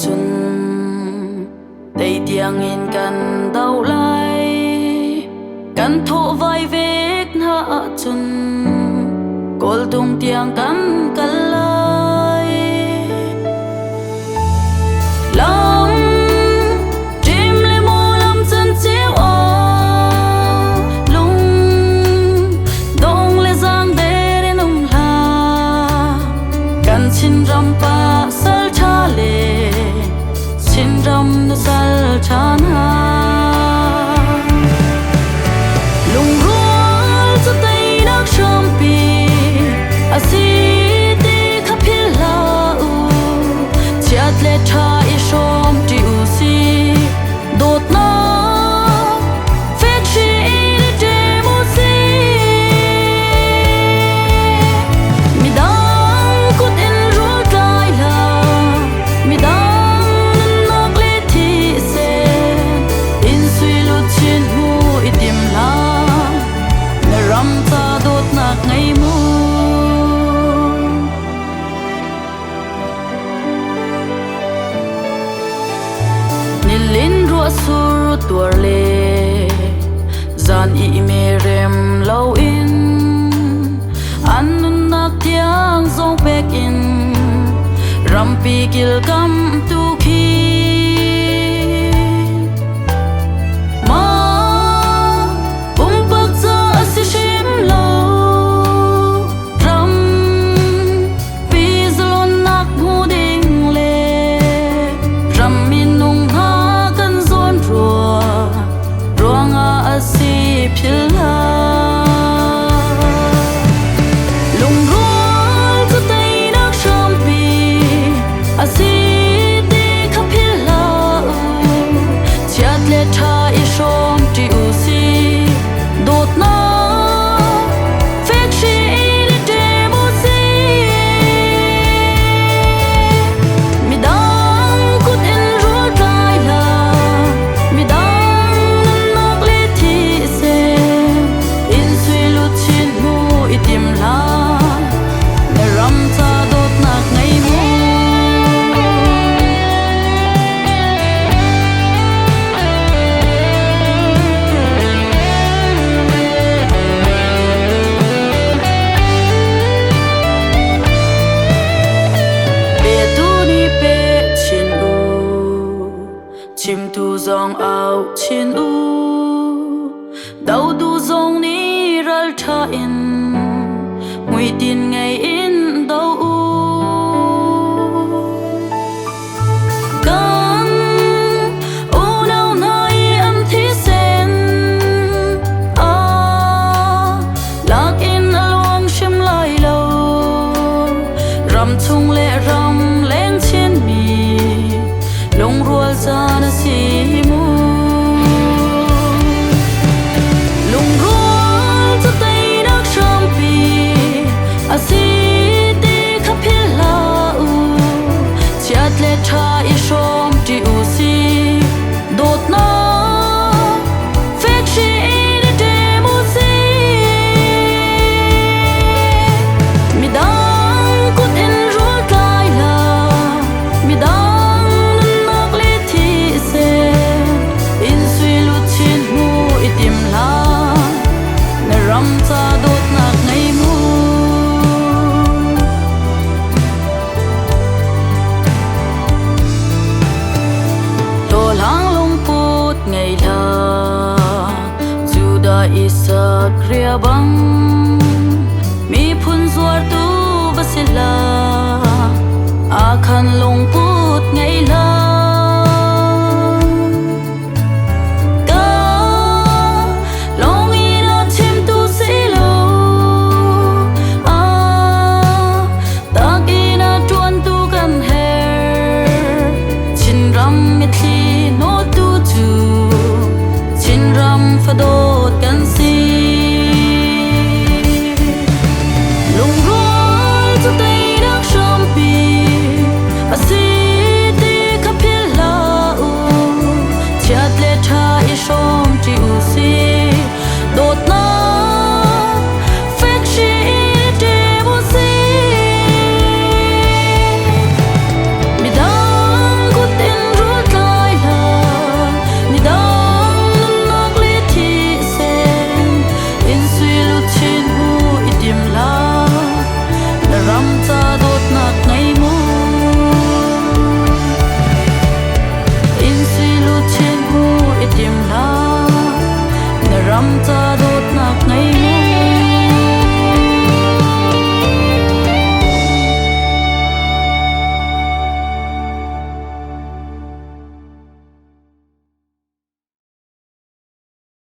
chun đầy tiếng in cần đau lại cần thổ vai vết hạ chun col tung tiếng cần cần lại lòng chim lên mô lâm chân chiếu lung đông lên giang bê đến ông la cần xin râm pa sal cha lệ xin râm nó sal chan ha lung ruột cho tay nước sông pi asiti kapila chiat le tha i shom ti usi dot na fe chi de musi mi dang kut in ru kai la mi dang nok le thi se in sui lu chin hu itim la na ram ta dot nak ngai mu lin ruột sur tuar le zan i me rem lo in an nak tiang zong back in rampi kil kam tu khi ma bum pak za si shim lo ram pi zalon nak mu ding le ram min nung si phila lung ruột cho tay nước sông pi asiti kapila chiat le tha i shom ti usi dot na fe chi de musi mi dang kut in ru kai la mi dang itim la na ram ta dot nak ngai mu pe tu ni pe chin u chim tu zong ao chin u dau du zong ni ral tha in mùi tin ngày in đâu con u đâu nơi âm thi sen lạc in along shim lai lâu ram chung lệ ram lên trên mi lông ruột ra na si mu lung ruột cho tay nước sông pi asiti kapila chiat le tha i shom ti usi dot na fe chi de musi mi dang kut in ru kai la mi dang nok le thi se in sui lu chin hu itim la na ram ta dot nak ngai mu ngày la juda isa kriya bang mi phun zuar tu basila akhan long put ngày la ka long ina chim tu silo tak ina tuan tu kan her chin ram mi thi no tu tu chin ram fa dot kan si cha đốt nạc ngày ngô